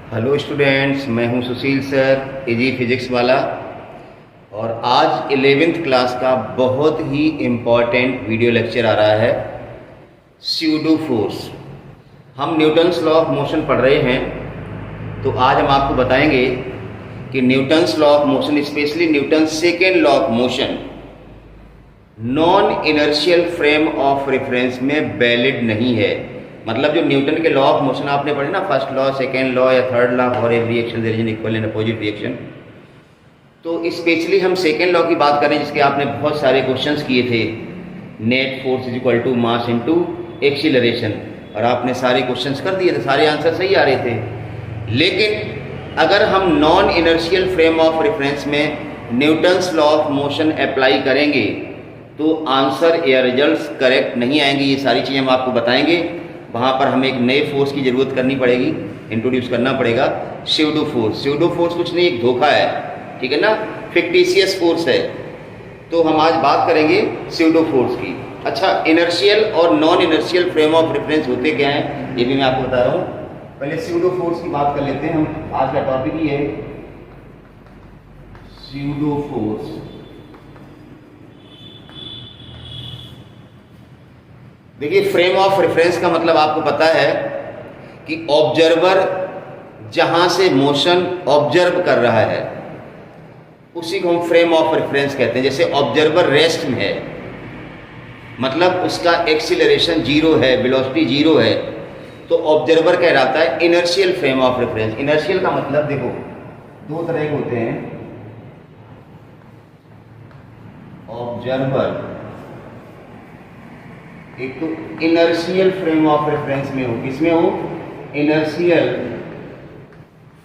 Hello students, मैं हूं सुशील sir, easy physics वाला। और आज 11th क्लास का बहुत ही इम्पॉर्टेंट वीडियो लेक्चर आ रहा है, स्यूडो फोर्स। हम न्यूटन्स लॉ ऑफ मोशन पढ़ रहे हैं, तो आज हम आपको बताएंगे कि Newton's law of motion, specially Newton's second law of motion, non inertial frame of reference में वैलिड नहीं है। मतलब जो न्यूटन के लॉ ऑफ मोशन आपने पढ़े ना, फर्स्ट लॉ, सेकेंड लॉ या third law, for every reaction there is an equal and opposite reaction. तो स्पेशली हम सेकेंड लॉ की बात करें, जिसके आपने बहुत सारे क्वेश्चंस किए थे, net force is equal to mass into acceleration, और आपने सारे क्वेश्चंस कर दिए थे, सारे आंसर सही आ रहे थे। लेकिन अगर हम non inertial frame of reference में Newton's law of motion apply करेंगे तो आंसर या रिजल्ट्स करेक्ट नहीं आएंगे। ये सारी चीज़ें हम आपको बताएंगे। वहाँ पर हमें एक नए फोर्स की ज़रूरत करनी पड़ेगी, इंट्रोड्यूस करना पड़ेगा, स्यूडो फोर्स। स्यूडो फोर्स कुछ नहीं, एक धोखा है, ठीक है ना, फिक्टिशियस फोर्स है। तो हम आज बात करेंगे स्यूडो फोर्स की। अच्छा, इनर्शियल और non inertial frame of reference होते क्या हैं, ये भी मैं आपको बता रहा हूँ। पहले स्यूडो फोर्स की बात कर लेते हैं। हम आज का टॉपिक ही है स्यूडो फोर्स। देखिए, फ्रेम ऑफ रेफरेंस का मतलब आपको पता है कि ऑब्जर्वर जहां से मोशन ऑब्जर्व कर रहा है उसी को हम फ्रेम ऑफ रेफरेंस कहते हैं। जैसे ऑब्जर्वर रेस्ट में है, मतलब उसका एक्सीलरेशन जीरो है, वेलोसिटी जीरो है, तो ऑब्जर्वर कहलाता है inertial frame of reference. Inertial का मतलब देखो, दो तरह के होते हैं। ऑब्जर्वर एक तो इनर्शियल फ्रेम ऑफ रेफरेंस में हो, किसमें हो, इनर्शियल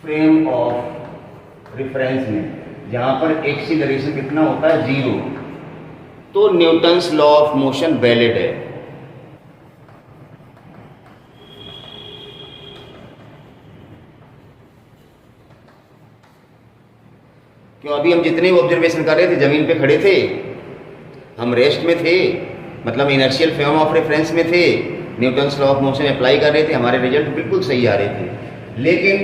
फ्रेम ऑफ रेफरेंस में, जहां पर एक्सीलरेशन कितना होता है, जीरो, तो Newton's law of motion valid है। क्यों, अभी हम जितने ऑब्जर्वेशन कर रहे थे जमीन पे खड़े थे, हम रेस्ट में थे, मतलब इनर्शियल फ्रेम ऑफ रेफरेंस में थे, Newton's law of motion apply कर रहे थे, हमारे रिजल्ट बिल्कुल सही आ रहे थे। लेकिन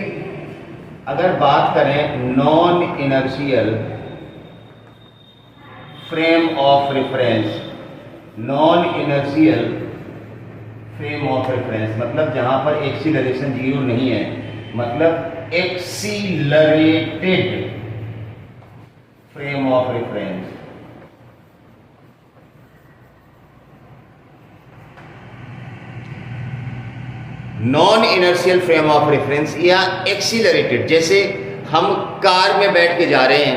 अगर बात करें non inertial frame of reference, non inertial frame of reference मतलब जहां पर एक्सीलरेशन जीरो नहीं है, मतलब accelerated frame of reference. Non inertial frame of reference या एक्सीलरेटेड, जैसे हम कार में बैठ के जा रहे हैं,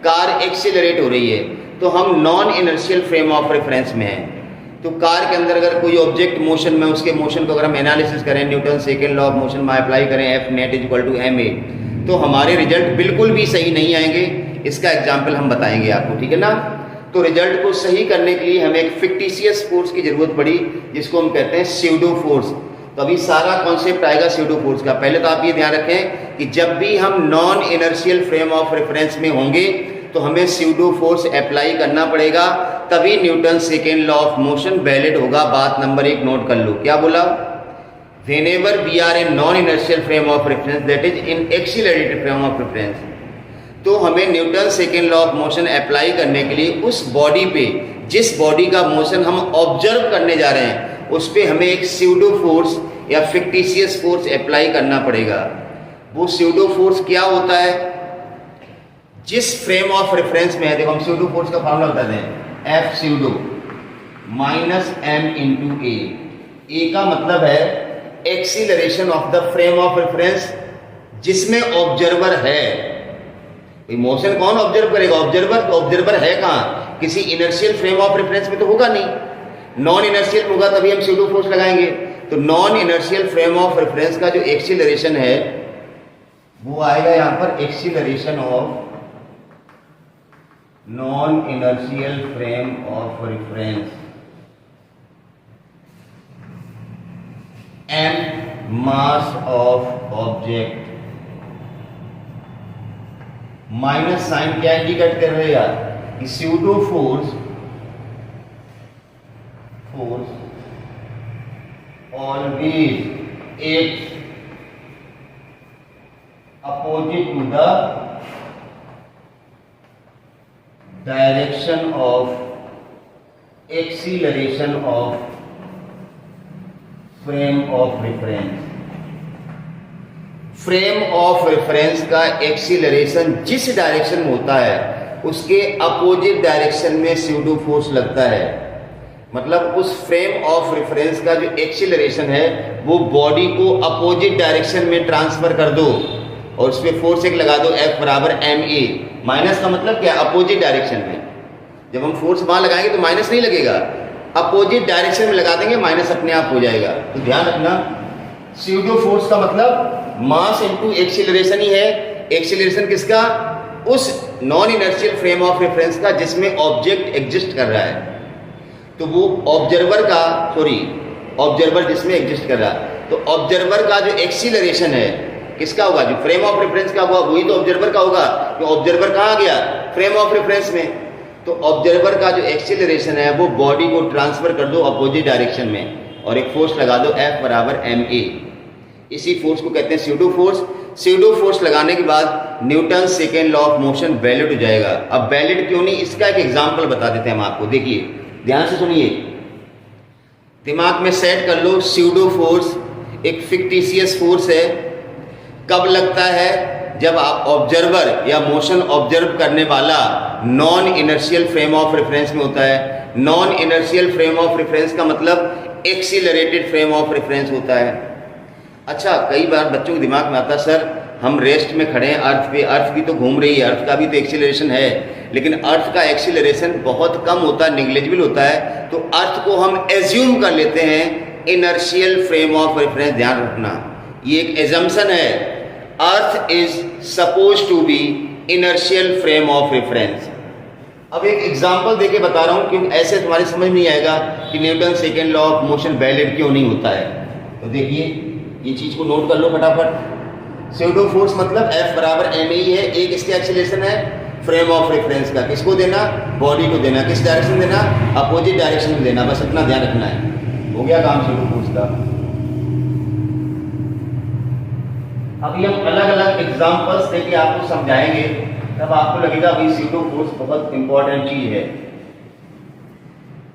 कार एक्सीलरेट हो रही है, तो हम non inertial frame of reference में हैं। तो कार के अंदर अगर कोई ऑब्जेक्ट मोशन में, उसके मोशन को अगर हम एनालिसिस करें, Newton second law of motion में अप्लाई करें, F net is equal to M A, तो हमारे रिजल्ट बिल्कुल भी सही नहीं आएंगे। इसका एग्जाम्पल हम बताएंगे आपको, ठीक है ना। तो रिजल्ट को सही करने के लिए हमें एक फिक्टिशियस फोर्स की जरूरत पड़ी, जिसको हम कहते हैं स्यूडो फोर्स। तो अभी सारा कॉन्सेप्ट आएगा स्यूडो फोर्स का। पहले तो आप ये ध्यान रखें कि जब भी हम non inertial frame of reference में होंगे तो हमें स्यूडो फोर्स अप्लाई करना पड़ेगा, तभी Newton second law of motion valid होगा। बात नंबर 1 नोट कर लो, क्या बोला, whenever we are in non inertial frame of reference that is in accelerated frame of reference, तो हमें Newton second law of motion apply करने के लिए उस बॉडी पे, जिस बॉडी का मोशन हम ऑब्जर्व करने जा रहे हैं, उस पे हमें एक स्यूडो फोर्स या फिक्टिशियस फोर्स अप्लाई करना पड़ेगा। वो स्यूडो फोर्स क्या होता है, जिस फ्रेम ऑफ रेफरेंस में है, देखो हम स्यूडो फोर्स का फॉर्मूला बताते हैं, F pseudo minus M into A. A का मतलब है acceleration of the frame of reference जिसमें ऑब्जर्वर है। मोशन कौन ऑब्जर्व करेगा, ऑब्जर्वर। तो ऑब्जर्वर है कहां, किसी इनर्शियल फ्रेम ऑफ रेफरेंस में तो होगा नहीं, नॉन इनर्शियल होगा, तभी हम स्यूडो फोर्स लगाएंगे। तो non inertial frame of reference का जो एक्सीलरेशन है वो आएगा यहां पर acceleration of non inertial frame of reference, M mass of object, minus sign क्या इंडिकेट कर रहे हैं यार, कि pseudo force always acts the direction of acceleration of frame of reference. Frame of reference का एक्सीलरेशन जिस डायरेक्शन में होता है उसके अपोजिट डायरेक्शन में स्यूडो फोर्स लगता है। मतलब उस फ्रेम ऑफ रेफरेंस का जो एक्सीलरेशन है वो बॉडी को अपोजिट डायरेक्शन में ट्रांसफर कर दो और उस पर फोर्स एक लगा दो, F बराबर ma। माइनस का मतलब क्या, अपोजिट डायरेक्शन में। जब हम फोर्स वहां लगाएंगे तो माइनस नहीं लगेगा, अपोजिट डायरेक्शन में लगा देंगे, माइनस अपने आप हो जाएगा। तो ध्यान रखना, स्यूडो फोर्स का मतलब मास इनटू एक्सीलरेशन ही है। एक्सीलरेशन किसका, उस non inertial frame of reference का जिसमें ऑब्जेक्ट एग्जिस्ट कर रहा है। तो वो ऑब्जर्वर जिसमें एग्जिस्ट कर रहा है, तो ऑब्जर्वर का जो एक्सीलरेशन है किसका होगा, जो फ्रेम ऑफ रेफरेंस का होगा वही तो ऑब्जर्वर का होगा। तो ऑब्जर्वर कहाँ गया, फ्रेम ऑफ रेफरेंस में। तो ऑब्जर्वर का जो एक्सीलरेशन है वो बॉडी को ट्रांसफर कर दो अपोजिट डायरेक्शन में और एक फोर्स लगा दो, F बराबर ma। इसी फोर्स को कहते हैं स्यूडो फोर्स। स्यूडो फोर्स लगाने के बाद Newton second law of motion valid हो जाएगा। अब वैलिड क्यों नहीं, इसका एक एग्जांपल बता देते हैं हम आपको। देखिए ध्यान से सुनिए, दिमाग में सेट कर लो, स्यूडो फोर्स एक फिक्टिशियस फोर्स है। कब लगता है, जब आप ऑब्जर्वर या मोशन ऑब्जर्व करने वाला non inertial frame of reference में होता है। Non inertial frame of reference का मतलब एक्सीलरेटेड फ्रेम ऑफ रेफरेंस होता है। अच्छा, कई बार बच्चों के दिमाग में आता है, सर हम रेस्ट में खड़े हैं अर्थ पे, अर्थ भी तो घूम रही है, अर्थ का भी तो एक्सीलरेशन है, लेकिन अर्थ का एक्सीलरेशन बहुत कम होता है, निग्लेजिबल होता है। तो अर्थ को हम एज्यूम कर लेते हैं इनर्शियल फ्रेम ऑफ रेफरेंस। ध्यान रखना, ये एक एजम्पशन है, earth is supposed to be inertial frame of reference. अब एक एग्जांपल देके बता रहा हूं क्योंकि ऐसे तुम्हारी समझ नहीं आएगा कि Newton second law of motion valid क्यों नहीं होता है। तो देखिए ये चीज को नोट कर लो फटाफट। स्यूडो फोर्स मतलब F बराबर ma है, एक इसके एक्सीलरेशन है फ्रेम ऑफ रेफरेंस का, किसको देना, बॉडी को देना। किस डायरेक्शन देना, अपोजिट डायरेक्शन में देना, बस इतना ध्यान रखना है। हो गया काम स्यूडो फोर्स का। अभी हम अलग अलग एग्जांपल्स देके आपको समझाएंगे, तब आपको लगेगा भाई स्यूडो फोर्स बहुत इंपॉर्टेंट चीज है।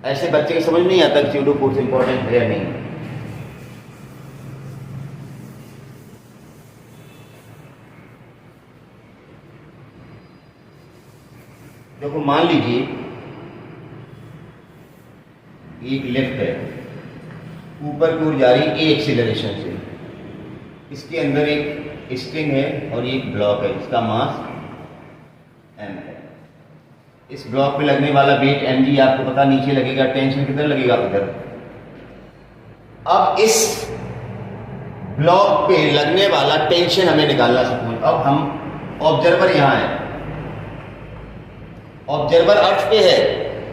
ऐसे बच्चे को समझ नहीं आता कि स्यूडो फोर्स इंपॉर्टेंट है या नहीं। देखो मान लीजिए एक लिफ्ट है, ऊपर की ओर जा रही ए एक्सीलरेशन से, इसके अंदर एक स्ट्रिंग है और एक ब्लॉक है जिसका मास m है। इस ब्लॉक पे लगने वाला वेट mg आपको पता, नीचे लगेगा, टेंशन किधर लगेगा, उधर। अब इस ब्लॉक पे लगने वाला टेंशन हमें निकालना सकते। अब हम ऑब्जर्वर यहाँ है, ऑब्जर्वर अर्थ पे है,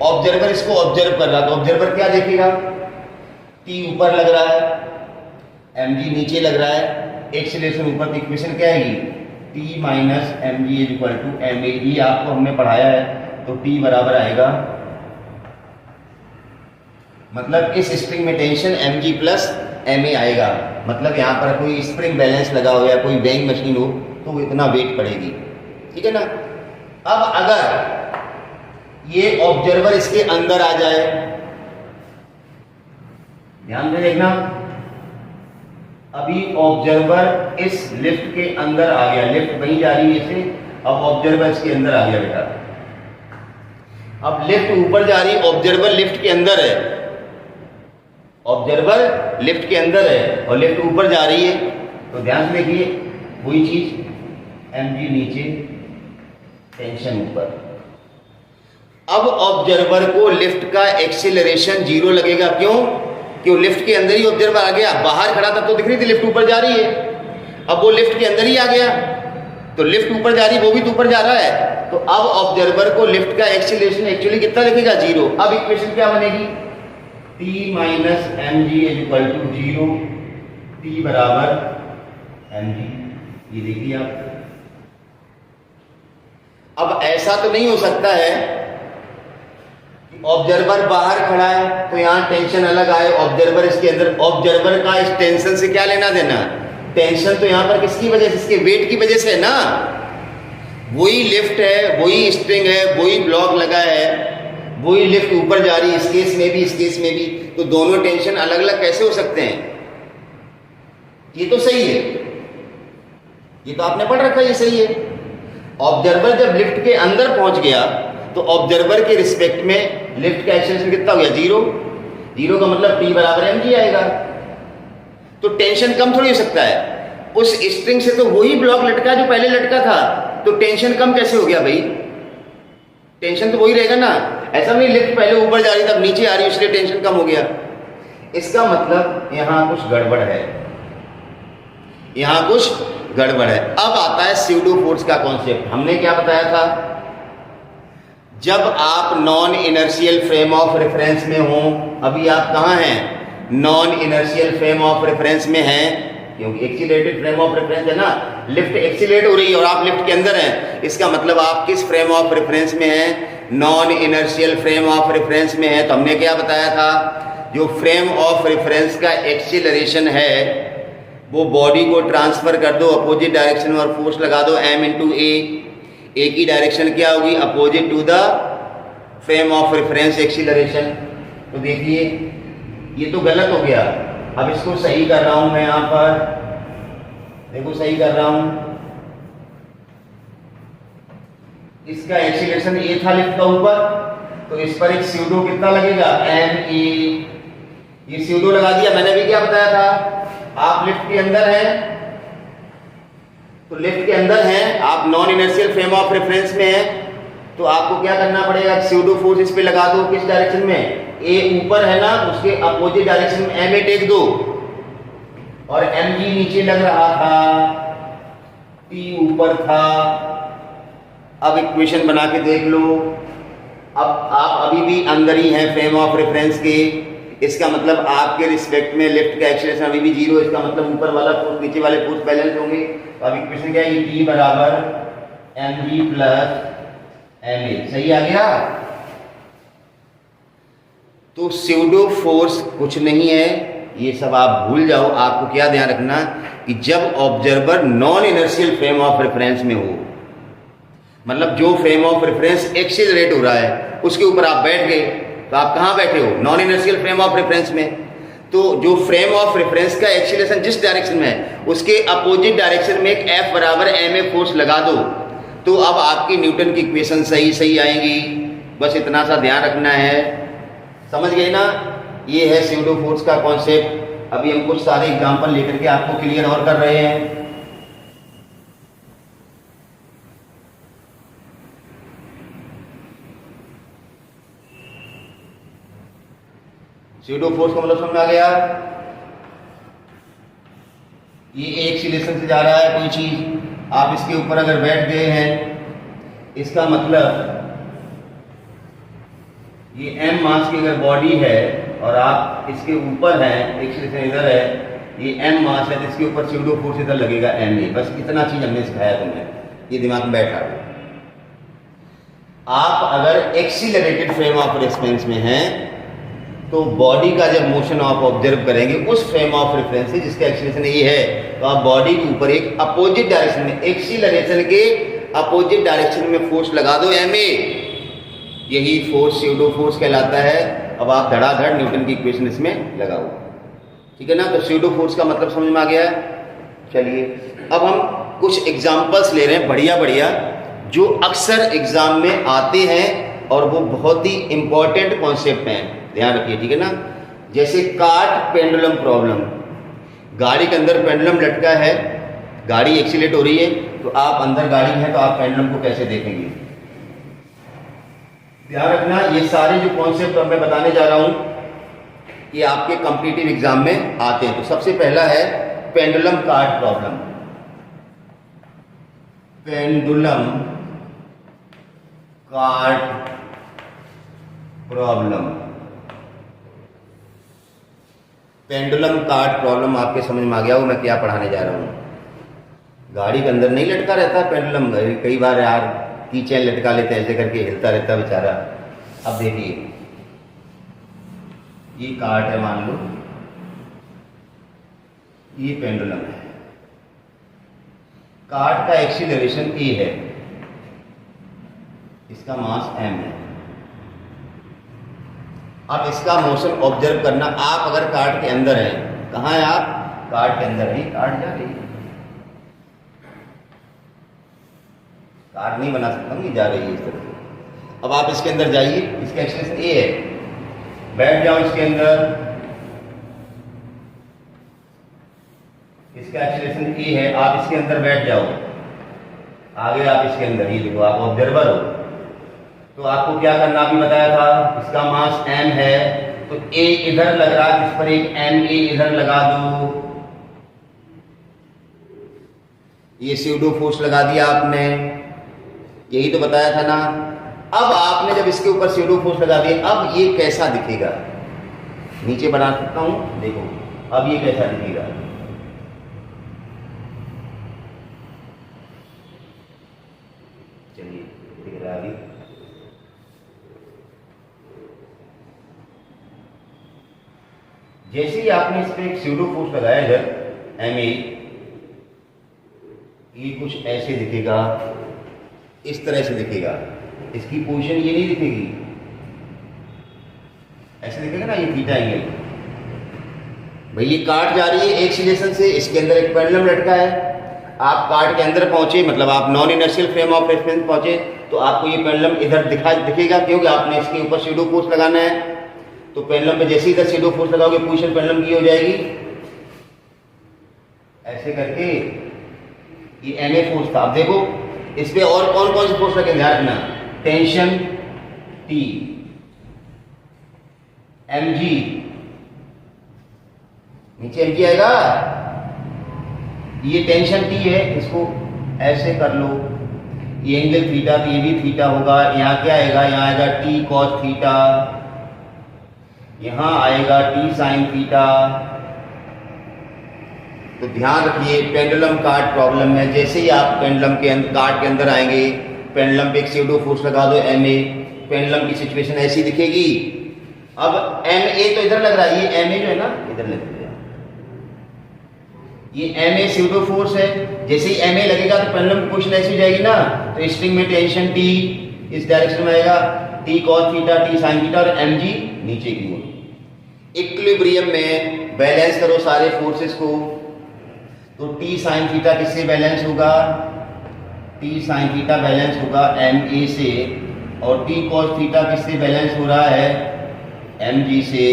ऑब्जर्वर इसको ऑब्जर्व कर रहा है, तो ऑब्जर्वर क्या देखेगा, T ऊपर लग रहा है, mg नीचे लग रहा है, एक्सीलरेशन ऊपर। तो इक्वेशन क्या आएगी, T minus mg is equal to ma। ये आपको हमने पढ़ाया है, तो T बराबर आएगा, मतलब इस स्प्रिंग में टेंशन mg प्लस ma आएगा। मतलब यहाँ पर कोई स्प्रिंग बैलेंस लगा हो या कोई वेइंग मशीन हो तो वो इतना वेट पड़ेगी, ठीक है ना। अब अगर ये ऑब्जर्वर इसके अंदर आ जाए, ध्यान से देखना, अभी ऑब्जर्वर इस लिफ्ट के अंदर आ गया, लिफ्ट वहीं जा रही है इसे, अब ऑब्जर्वर इसके अंदर आ गया बेटा। अब लिफ्ट ऊपर जा रही है, ऑब्जर्वर लिफ्ट के अंदर है, ऑब्जर्वर लिफ्ट के अंदर है और लिफ्ट ऊपर जा रही है। तो ध्यान से देखिए वही चीज, mg नीचे, टेंशन ऊपर। अब ऑब्जर्वर को लिफ्ट का एक्सीलरेशन 0 लगेगा, क्यों, क्यों लिफ्ट के अंदर ही ऑब्जर्वर आ गया। बाहर खड़ा था तो दिख रही थी लिफ्ट ऊपर जा रही है, अब वो लिफ्ट के अंदर ही आ गया, तो लिफ्ट ऊपर जा रही है, वो भी तो ऊपर जा रहा है। तो अब ऑब्जर्वर को लिफ्ट का एक्सीलरेशन एक्चुअली कितना लिखेगा, 0। अब इक्वेशन क्या बनेगी, T minus mg is equal to 0, T बराबर mg। ये देखिए आप, अब ऐसा तो नहीं हो सकता है ऑब्जर्वर बाहर खड़ा है तो यहाँ टेंशन अलग आए, ऑब्जर्वर इसके अंदर। ऑब्जर्वर का इस टेंशन से क्या लेना देना, टेंशन तो यहाँ पर किसकी वजह से, इसके वेट की वजह से है ना। वही लिफ्ट है, वही स्ट्रिंग है, वही ब्लॉक लगा है, वही लिफ्ट ऊपर जा रही है, इस केस में भी इस केस में भी, तो दोनों टेंशन अलग अलग कैसे हो सकते हैं? ये तो सही है, ये तो आपने पढ़ रखा है, ये सही है। ऑब्जर्वर जब लिफ्ट के अंदर पहुंच गया तो ऑब्जर्वर के रिस्पेक्ट में लिफ्ट का एक्सेलरेशन कितना हो गया? जीरो। जीरो का मतलब T बराबर mg आएगा। तो टेंशन कम थोड़ी हो सकता है, उस स्ट्रिंग से तो वही ब्लॉक लटका जो पहले लटका था, तो टेंशन कम कैसे हो गया भाई? टेंशन तो वही रहेगा ना। ऐसा नहीं लिफ्ट पहले ऊपर जा रही तब नीचे आ रही इसलिए टेंशन कम हो गया। इसका मतलब यहां कुछ गड़बड़ है, यहां कुछ गड़बड़ है। अब आता है स्यूडो फोर्स का कॉन्सेप्ट। हमने क्या बताया था? जब आप non inertial frame of reference में हो, अभी आप कहां हैं? Non inertial frame of reference में हैं, क्योंकि एक्सीलरेटेड फ्रेम ऑफ रेफरेंस है ना, लिफ्ट एक्सीलरेट हो रही है और आप लिफ्ट के अंदर हैं। इसका मतलब आप किस फ्रेम ऑफ रेफरेंस में हैं? Non inertial frame of reference में है। तो हमने क्या बताया था? जो फ्रेम ऑफ रेफरेंस का एक्सीलरेशन है वो बॉडी को ट्रांसफर कर दो अपोजिट डायरेक्शन में और फोर्स लगा दो m इंटू ए की डायरेक्शन क्या होगी? Opposite to the frame of reference acceleration. तो देखिए ये तो गलत हो गया, अब इसको सही कर रहा हूं मैं यहां पर, देखो सही कर रहा हूं। इसका एक्सीलरेशन ए था लिफ्ट का ऊपर, तो इस पर एक स्यूडो कितना लगेगा? m e। ये स्यूडो लगा दिया। मैंने भी क्या बताया था? आप लिफ्ट के अंदर हैं, तो लिफ्ट के अंदर हैं, आप non inertial frame of reference में हैं, तो आपको क्या करना पड़ेगा? स्यूडो फोर्स इस पे लगा दो। किस डायरेक्शन में? ए ऊपर है ना, उसके अपोजिट डायरेक्शन में एम ए टेक दो, और एम जी नीचे लग रहा था, टी ऊपर था। अब इक्वेशन बना के देख लो। अब आप अभी भी अंदर ही हैं फ्रेम ऑफ रेफरेंस के, इसका मतलब आपके रिस्पेक्ट में लिफ्ट का एक्सीलरेशन अभी भी जीरो। इसका मतलब ऊपर वाला फोर्स नीचे वाले फोर्स बैलेंस होंगे। तो अब इक्वेशन क्या है? T बराबर mg प्लस ma। सही आ गया? तो स्यूडो फोर्स कुछ नहीं है, ये सब आप भूल जाओ। आपको क्या ध्यान रखना कि जब observer non inertial frame of reference में हो, मतलब जो फ्रेम ऑफ रेफरेंस एक्सीलरेट हो रहा है उसके ऊपर आप बैठ गए, तो आप कहां बैठे हो? Non inertial frame of reference में। तो जो फ्रेम ऑफ रेफरेंस का एक्सीलरेशन जिस डायरेक्शन में है उसके अपोजिट डायरेक्शन में एक F बराबर ma फोर्स लगा दो, तो अब आपकी न्यूटन की इक्वेशन सही आएंगी। बस इतना सा ध्यान रखना है। समझ गए ना? ये है स्यूडो फोर्स का कॉन्सेप्ट। अभी हम कुछ सारे एग्जांपल लेकर के आपको क्लियर और कर रहे हैं। स्यूडो फोर्स का मतलब समझ में आ गया? ये एक एक्सीलरेशन से जा रहा है कोई चीज, आप इसके ऊपर अगर बैठ गए हैं, इसका मतलब ये m मास की अगर बॉडी है और आप इसके ऊपर हैं, एक्सीलरेशन इधर है, ये m मास है, तो इसके ऊपर स्यूडो फोर्स इधर लगेगा ma। बस इतना चीज हमने सिखाया तुम्हें, ये दिमाग में बैठा। आप अगर एक्सीलरेटेड फ्रेम ऑफ रेफरेंस में हैं तो बॉडी का जब मोशन आप ऑब्जर्व करेंगे उस फ्रेम ऑफ रेफरेंस से जिसका एक्सीलरेशन ये है, तो आप बॉडी के ऊपर एक अपोजिट डायरेक्शन में, एक्सीलरेशन के अपोजिट डायरेक्शन में फोर्स लगा दो ma। यही फोर्स स्यूडो फोर्स कहलाता है। अब आप धड़ाधड़ न्यूटन की इक्वेशन इसमें लगाओ, ठीक है ना? तो स्यूडो फोर्स का मतलब समझ में आ गया है। चलिए अब हम कुछ एग्जाम्पल्स ले रहे हैं बढ़िया जो अक्सर एग्जाम में आते हैं और वो बहुत ही इंपॉर्टेंट कॉन्सेप्ट हैं, ध्यान रखिए, ठीक है ना? जैसे कार्ट पेंडुलम प्रॉब्लम। गाड़ी के अंदर पेंडुलम लटका है, गाड़ी एक्सीलरेट हो रही है, तो आप अंदर गाड़ी है तो आप पेंडुलम को कैसे देखेंगे? ध्यान रखना, ये सारे जो कॉन्सेप्ट मैं बताने जा रहा हूं ये आपके कॉम्पिटिटिव एग्जाम में आते हैं। तो सबसे पहला है pendulum cart problem. Pendulum cart problem. Pendulum cart problem आपके समझ में आ गया हो मैं क्या पढ़ाने जा रहा हूं। गाड़ी के अंदर नहीं लटका रहता पेंडुलम, कई बार यार की चैन लटका लेते हैं, ऐसे करके हिलता रहता बेचारा। अब देखिए ये कार्ट है, मान लो ये पेंडुलम है, कार्ट का एक्सीलरेशन ए है, इसका मास m है। अब इसका मोशन ऑब्जर्व करना। आप अगर कार्ड के अंदर हैं, कहाँ है आप? कार्ड के अंदर है, कार्ड जा रही है, कार्ड नहीं बना सकता हूँ, ये जा रही है इस तरह से। अब आप इसके अंदर जाइए, इसका एक्सलेशन a है, बैठ जाओ इसके अंदर, इसका एक्सेलरेशन a है, आप इसके अंदर बैठ जाओ, आगे आप इसके अंदर, ये देखो आप ऑब्जर्वर हो, तो आपको क्या करना अभी बताया था, इसका मास m है, तो a इधर लग रहा है, इस पर एक ma इधर लगा दो, ये स्यूडो फोर्स लगा दिया आपने, यही तो बताया था ना। अब आपने जब इसके ऊपर स्यूडो फोर्स लगा दिया, अब ये कैसा दिखेगा, नीचे बना सकता हूं, देखो अब ये कैसा दिखेगा, चलिए दिख रहा है अभी। जैसे ही आपने इस पर एक स्यूडो फोर्स लगाया इधर ma, ये कुछ ऐसे दिखेगा, इस तरह से दिखेगा, इसकी पोजीशन ये नहीं दिखेगी, ऐसे दिखेगा ना, ये थीटा एंगल। भाई ये काट जा रही है एक्सीलरेशन से, इसके अंदर एक पेंडुलम लटका है, आप कार्ड के अंदर पहुंचे, मतलब आप non inertial frame of reference पहुंचे, तो आपको ये पेंडुलम इधर दिखेगा, क्योंकि आपने इसके ऊपर स्यूडो फोर्स लगाना है। तो पेंडुलम पे जैसे ही इधर स्यूडो फोर्स लगाओगे, पोजीशन पेंडुलम की हो जाएगी, ऐसे करके ये ma फोर्स था। अब देखो इस पे और कौन कौन से फोर्स लगे, ध्यान रखना, टेंशन T, mg, नीचे mg आएगा, ये टेंशन T है, इसको ऐसे कर लो, ये एंगल थीटा, तो ये भी थीटा होगा, यहाँ क्या आएगा, यहाँ आएगा T cos थीटा, यहाँ आएगा T sin थीटा। तो ध्यान रखिए, पेंडुलम कार्ड प्रॉब्लम है, जैसे ही आप पेंडुलम के कार्ड के अंदर आएंगे, पेंडुलम पे एक स्यूडो फोर्स लगा दो ma, पेंडुलम की सिचुएशन ऐसी दिखेगी। अब ma तो इधर लग रहा है, ये ma जो है ना इधर लग रहा है, ये ma स्यूडो फोर्स है, जैसे ही ma लगेगा तो पेंडुलम की पोजीशन ऐसी हो जाएगी ना, तो स्ट्रिंग में टेंशन T इस डायरेक्शन में आएगा, T cos theta, T sin theta, और mg नीचे की ओर। इक्विलिब्रियम में बैलेंस करो सारे फोर्सेस को, तो T sin थीटा किससे बैलेंस होगा, T sin थीटा बैलेंस होगा ma से, और T cos थीटा किससे बैलेंस हो रहा है, mg से।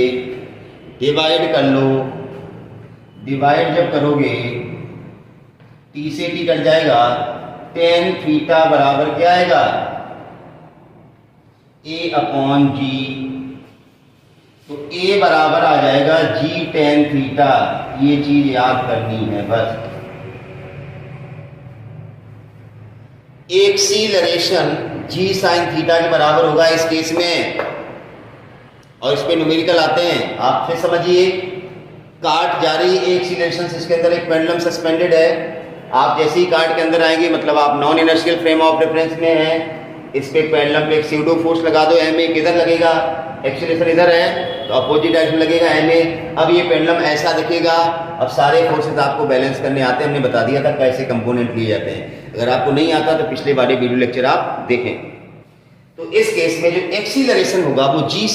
डिवाइड कर लो, डिवाइड जब करोगे T से T कट जाएगा, tan थीटा बराबर क्या आएगा, a/g, तो a बराबर आ जाएगा g tan थीटा, ये चीज याद करनी है बस। एक्सीलरेशन g sin थीटा के बराबर होगा इस केस में, और इस पे न्यूमेरिकल आते हैं, आप फिर समझिए, कार्ट जा रही है एक्सीलरेशन से, इसके अंदर एक पेंडुलम सस्पेंडेड है, आप जैसे ही कार्ट के अंदर आएंगे, मतलब आप non inertial frame of reference में हैं, इस पे पेंडुलम पे एक स्यूडो फोर्स लगा दो, ma किधर लगेगा, एक्सीलरेशन इधर है, तो अपोजिट डायरेक्शन लगेगा ma। अब ये पेंडुलम ऐसा दिखेगा। अब सारे फोर्सेस आपको बैलेंस करने आते हैं, हमने बता दिया था कैसे कंपोनेंट लिए जाते हैं, अगर आपको नहीं आता तो पिछले वाले वीडियो लेक्चर आप देखें। तो इस केस में जो एक्सीलरेशन होगा वो जी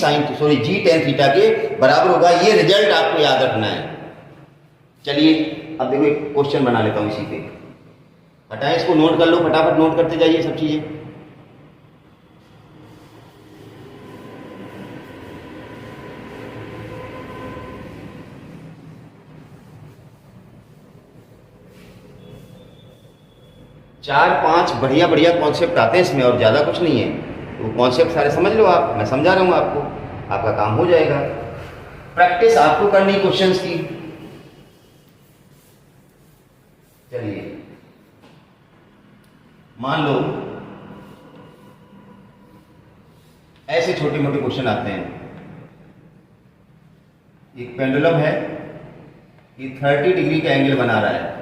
tan थीटा के बराबर होगा, ये रिजल्ट आपको याद रखना है। चलिए अब देखो एक क्वेश्चन बना लेता हूँ इसी पे, हटाएं इसको, नोट कर लो, फटाफट नोट करते जाइए सब चीजें। चार पांच बढ़िया बढ़िया कॉन्सेप्ट आते हैं इसमें, और ज़्यादा कुछ नहीं है, वो कॉन्सेप्ट सारे समझ लो आप, मैं समझा रहा हूँ आपको, आपका काम हो जाएगा। प्रैक्टिस आपको करनी क्वेश्चंस की। चलिए मान लो ऐसे छोटे मोटे क्वेश्चन आते हैं, एक पेंडुलम है, ये 30 डिग्री का एंगल बना रहा है,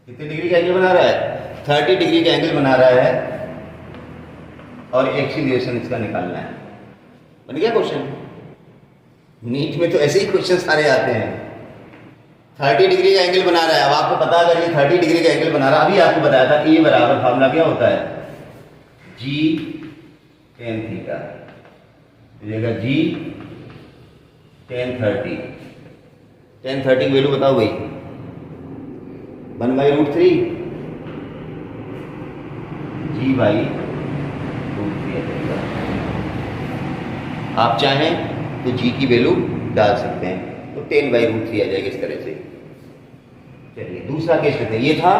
कितने डिग्री का एंगल बना रहा है, 30 डिग्री का एंगल बना रहा है, और एक्सीलरेशन इसका निकालना है। बन गया क्वेश्चन। नीट में तो ऐसे ही क्वेश्चन सारे आते हैं, 30 डिग्री का एंगल बना रहा है। अब आपको पता, अगर ये 30 डिग्री का एंगल बना रहा है, अभी आपको बताया था ए बराबर, फार्मूला क्या होता है, जी टेन थीटा, मिलेगा जी टेन थर्टी। टेन थर्टी की वैल्यू बताओ भाई, 1/√3 जी बाई √3। आप चाहें तो जी की वैल्यू डाल सकते हैं, तो 10/√3 आ जाएगा इस तरह से। चलिए दूसरा केस लेते हैं। ये था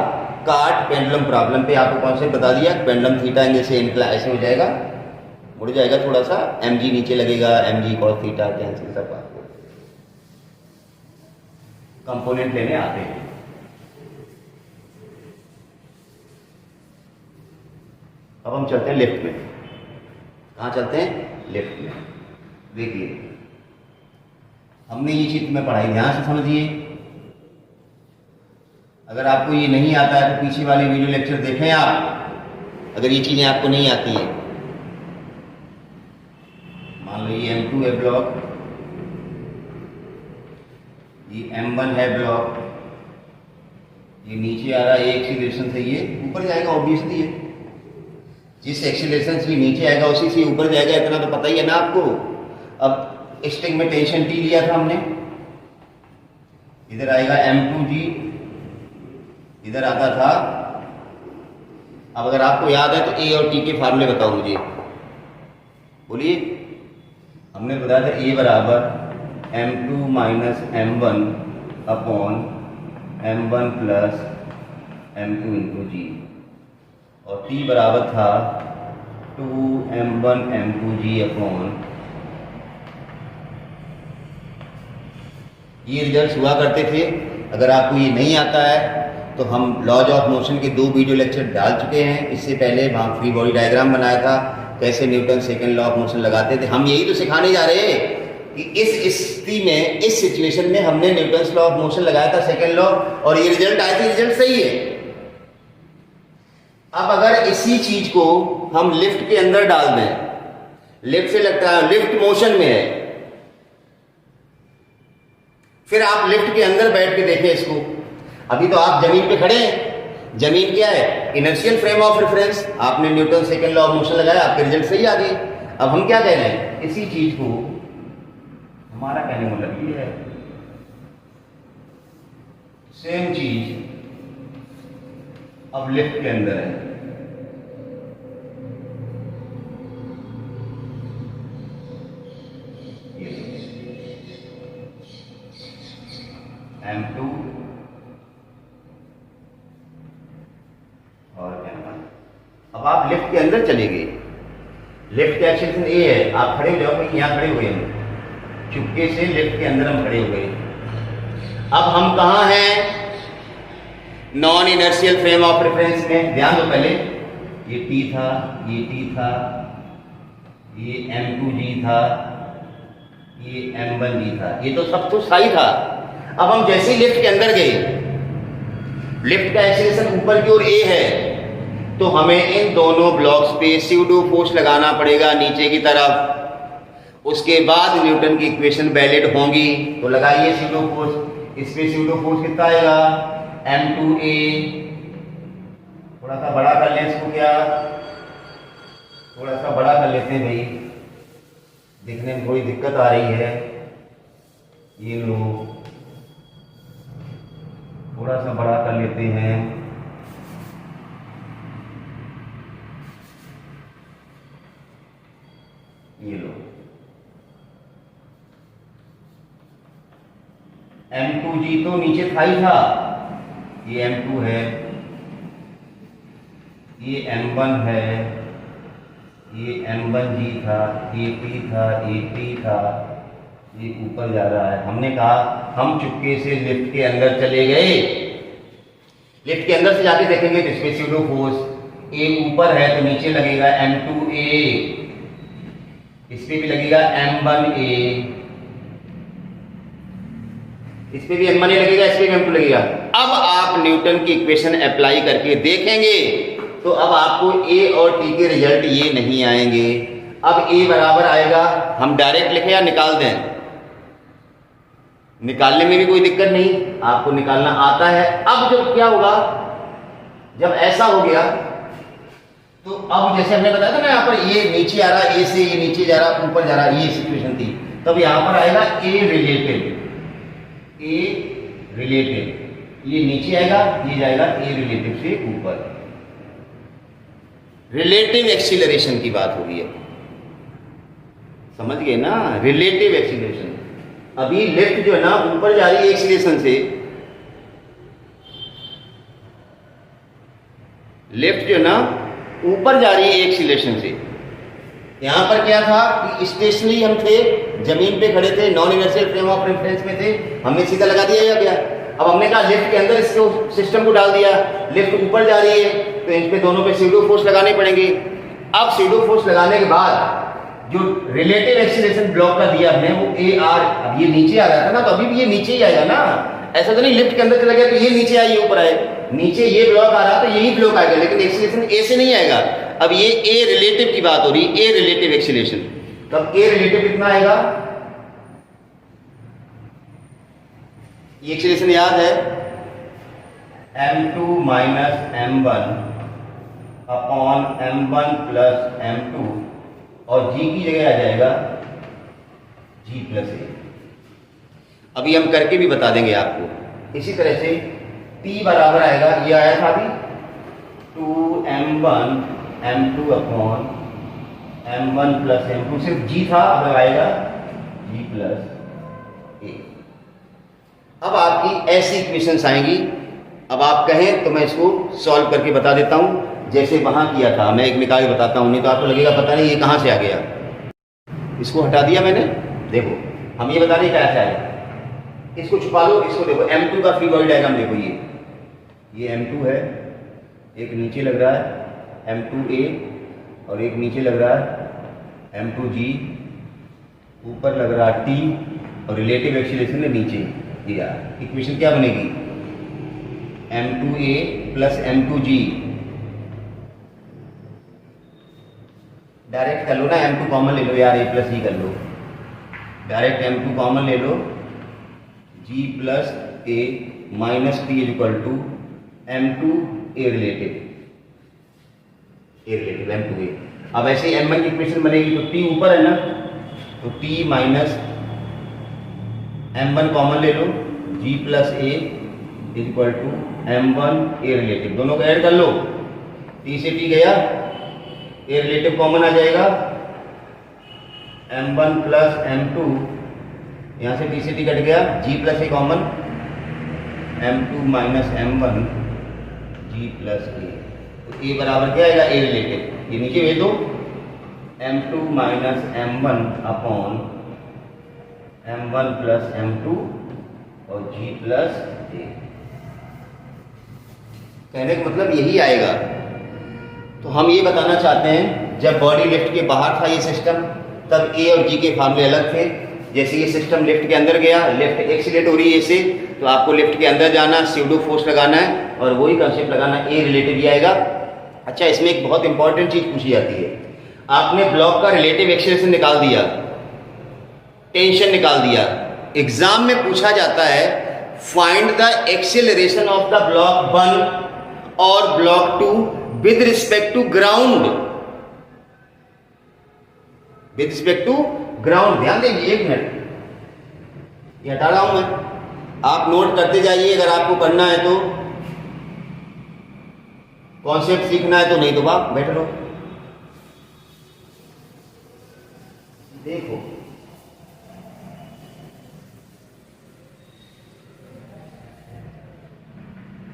कार्ट पेंडुलम प्रॉब्लम पे आपको कॉन्सेप्ट बता दिया। पेंडुलम थीटा एंगल से इनक्लाइन ऐसे हो जाएगा, मुड़ जाएगा थोड़ा सा, mg नीचे लगेगा, mg cos थीटा कैंसिल, सब आपको कंपोनेंट लेने आते हैं। अब हम चलते हैं लेफ्ट में। कहाँ चलते हैं? लेफ्ट में। देखिए हमने ये चीज में पढ़ाई, ध्यान से समझिए। अगर आपको ये नहीं आता है तो पीछे वाले वीडियो लेक्चर देखें आप, अगर ये चीजें आपको नहीं आती हैं। मान लो ये M2 है ब्लॉक, ये M1 है ब्लॉक, ये नीचे आ रहा है एक्सीलरेशन से, ये ऊपर जाएगा ऑब्वियसली है। जिस एक्सीलरेशन से नीचे आएगा उसी से ऊपर जाएगा, इतना तो पता ही है ना आपको। अब स्ट्रिंग में टेंशन T लिया था हमने, इधर आएगा M2G, इधर आता था। अब अगर आपको याद है तो A और T के फार्मूले बताओ मुझे, बोलिए। हमने बताया था A बराबर M2 minus M1 upon M1 plus M2 into G, और T बराबर था 2M1 M2G अपॉन, ये रिजल्ट हुआ करते थे। अगर आपको ये नहीं आता है तो हम लॉज ऑफ मोशन के 2 वीडियो लेक्चर डाल चुके हैं। इससे पहले वहाँ फ्री बॉडी डायग्राम बनाया था, कैसे Newton second law of motion लगाते थे। हम यही तो सिखाने जा रहे हैं कि इस स्थिति में, इस सिचुएशन में हमने न्यूटन लॉ ऑफ मोशन लगाया था सेकेंड लॉ, और ये रिजल्ट आया था, रिजल्ट सही है। अब अगर इसी चीज को हम लिफ्ट के अंदर डाल दें, लिफ्ट से लगता है लिफ्ट मोशन में है, फिर आप लिफ्ट के अंदर बैठ के देखें इसको। अभी तो आप जमीन पे खड़े हैं, जमीन क्या है? Inertial frame of reference. आपने Newton second law of motion लगाया, आपके रिजल्ट सही आ गए। अब हम क्या कह रहे हैं? इसी चीज को, हमारा कहने का मतलब ये है, सेम चीज अब लिफ्ट के अंदर है। M2 और M1। अब आप लिफ्ट के अंदर चले गए, लिफ्ट का एक्सीलरेशन A है, आप खड़े हो जाओ, कोई यहां खड़े हुए हैं, चुपके से लिफ्ट के अंदर हम खड़े हो गए। अब हम कहां हैं? Non inertial frame of reference में। ध्यान दो, पहले ये T था, ये T था, ये M2G था, ये M1G था, ये तो सब तो सही था। अब हम जैसे ही लिफ्ट के अंदर गए, लिफ्ट का एक्सीलरेशन ऊपर की ओर A है, तो हमें इन दोनों ब्लॉक्स पे स्यूडो फोर्स लगाना पड़ेगा नीचे की तरफ। उसके बाद न्यूटन की इक्वेशन वैलिड होंगी। तो लगाइए स्यूडो फोर्स। इस पे स्यूडो फोर्स कितना आएगा? M2A। थोड़ा सा बड़ा कर लें इसको, क्या थोड़ा सा बड़ा कर लेते हैं भाई, दिखने में थोड़ी दिक्कत आ रही है। ये लो, थोड़ा सा बड़ा कर लेते हैं। ये लो, M2G तो नीचे था ही था, ये M2 है, ये M1 है, ये M1G था, ये T था, ये T था, ये ऊपर जा रहा है। हमने कहा हम चुपके से लिफ्ट के अंदर चले गए, लिफ्ट के अंदर से जाके देखेंगे तो इसमें स्यूडो फोर्स A ऊपर है तो नीचे लगेगा M2A, इस पे भी लगेगा M1A, इस पे भी M1A लगेगा, इस पे भी M2 लगेगा। अब आप न्यूटन की इक्वेशन अप्लाई करके देखेंगे तो अब आपको A और T के रिजल्ट ये नहीं आएंगे। अब A बराबर आएगा, हम डायरेक्ट लिखें या निकाल दें? निकालने में भी कोई दिक्कत नहीं, आपको निकालना आता है। अब जब क्या होगा, जब ऐसा हो गया तो अब जैसे हमने बताया था ना, यहाँ पर ये नीचे आ रहा है, ए से ये नीचे जा रहा है, ऊपर जा रहा है, ये सिचुएशन थी। तब यहाँ पर आएगा ए रिलेटिव, ए रिलेटिव, ये नीचे आएगा, ये जाएगा ए रिलेटिव से ऊपर। रिलेटिव एक्सीलरेशन की बात हो रही है, समझ गए ना, रिलेटिव एक्सीलरेशन। अभी लिफ्ट जो है ना ऊपर जा रही है एक्सीलरेशन से, लिफ्ट जो है ना ऊपर जा रही है एक्सीलरेशन से। यहां पर क्या था कि स्टेशनरी हम थे, जमीन पे खड़े थे, non inertial frame of reference में थे, हमने सीधा लगा दिया या क्या। अब हमने कहा लिफ्ट के अंदर इसको सिस्टम को डाल दिया, लिफ्ट ऊपर जा रही है तो इन पे दोनों पे स्यूडो फोर्स लगाने पड़ेंगे। अब स्यूडो फोर्स लगाने के बाद जो रिलेटिव एक्सीलरेशन ब्लॉक का दिया हमने वो ए आर, अब ये नीचे आ रहा था ना, तो अभी भी ये नीचे ही आएगा ना, ऐसा तो नहीं लिफ्ट के अंदर चला गया तो ये नीचे आए, ये ऊपर आए। नीचे ये ब्लॉक आ रहा तो यही ब्लॉक आएगा, लेकिन एक्सीलरेशन ए से नहीं आएगा। अब ये ए रिलेटिव की बात हो रही, ए रिलेटिव एक्सीलरेशन। तब ए रिलेटिव कितना आएगा, ये एक्सीलरेशन याद है, m2 minus m1 upon m1 plus m2, और g की जगह आ जाएगा g प्लस ए। अभी हम करके भी बता देंगे आपको। इसी तरह से T बराबर आएगा, ये आया था अभी 2m1 m2 upon m1 plus m2, सिर्फ g था, अब आएगा g प्लस ए। अब आपकी ऐसी इक्वेशंस आएंगी। अब आप कहें तो मैं इसको सॉल्व करके बता देता हूं, जैसे वहां किया था। मैं एक निकाल के बताता हूं, नहीं तो आपको लगेगा पता नहीं ये कहां से आ गया। इसको हटा दिया मैंने, देखो हम ये बता रहे क्या से आया, इसको छुपा लो, इसको देखो m2 का फ्री बॉडी डायग्राम देखो, ये m2 है, एक नीचे लग रहा है m2a और एक नीचे लग रहा है m2g, ऊपर लग रहा है t और रिलेटिव एक्सीलरेशन है नीचे दिया। इक्वेशन क्या बनेगी, m2a प्लस m2g, डायरेक्ट कर लो ना, m2 कॉमन ले लो यार, a प्लस g कर लो, डायरेक्ट m2 कॉमन ले लो, g plus a minus t is equal to m2 a relative, m2a। अब ऐसे m1 की इक्वेशन बनेगी तो t ऊपर है ना, तो t माइनस m1 कॉमन ले लो, g plus a is equal to m1 a relative, दोनों को ऐड कर लो, t से t गया, a रिलेटिव कॉमन आ जाएगा, m1 प्लस m2, यहाँ से t से t कट गया, g plus a common, m2 minus m1 g plus a, तो a बराबर क्या आएगा, a रिलेटिव, ये नीचे भेज दो, m2 minus m1 upon m1 plus m2 और g प्लस a। कहने का मतलब यही आएगा। तो हम ये बताना चाहते हैं, जब बॉडी लिफ्ट के बाहर था ये सिस्टम, तब a और g के फार्मूले अलग थे। जैसे ये सिस्टम लिफ्ट के अंदर गया, लिफ्ट एक्सीलरेट हो रही है इसे, तो आपको लिफ्ट के अंदर जाना, स्यूडो फोर्स लगाना है और वही कंसेप्ट लगाना, ए रिलेटिव ही आएगा। अच्छा, इसमें एक बहुत इंपॉर्टेंट चीज पूछी जाती है, आपने ब्लॉक का रिलेटिव एक्सीलरेशन निकाल दिया, टेंशन निकाल दिया, एग्जाम में पूछा जाता है find the acceleration of the block 1 और block 2 with respect to ground, with respect to ground. ध्यान देंगे, एक मिनट ये हटा रहा हूं मैं, आप नोट करते जाइए, अगर आपको करना है तो, कॉन्सेप्ट सीखना है तो, नहीं तो बाप बैठ रहो। देखो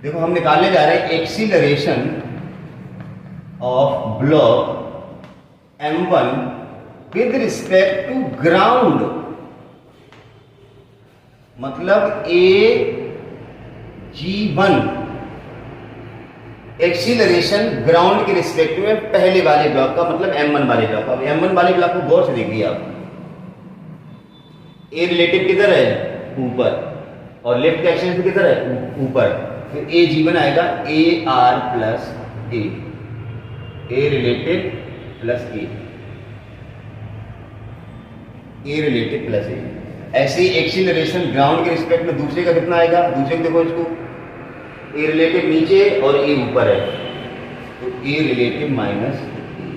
देखो हम निकालने जा रहे हैं acceleration of block m1 with respect to ground, मतलब g1 एक्सीलरेशन ग्राउंड के रिस्पेक्ट में पहले वाले ब्लॉक का, मतलब m1 वाले ब्लॉक का। m1 वाले ब्लॉक को गौर से देखिए आप, a रिलेटिव किधर है, ऊपर, और लेफ्ट का एक्सीलरेशन किधर है, ऊपर, फिर a g1 आएगा a r plus a relative plus a relative plus a। ऐसे ही एक्सीलरेशन ग्राउंड के रिस्पेक्ट में दूसरे का कितना आएगा, दूसरे को देखो, इसको a रिलेटिव नीचे और a ऊपर है, तो ए रिलेटिव माइनस ए,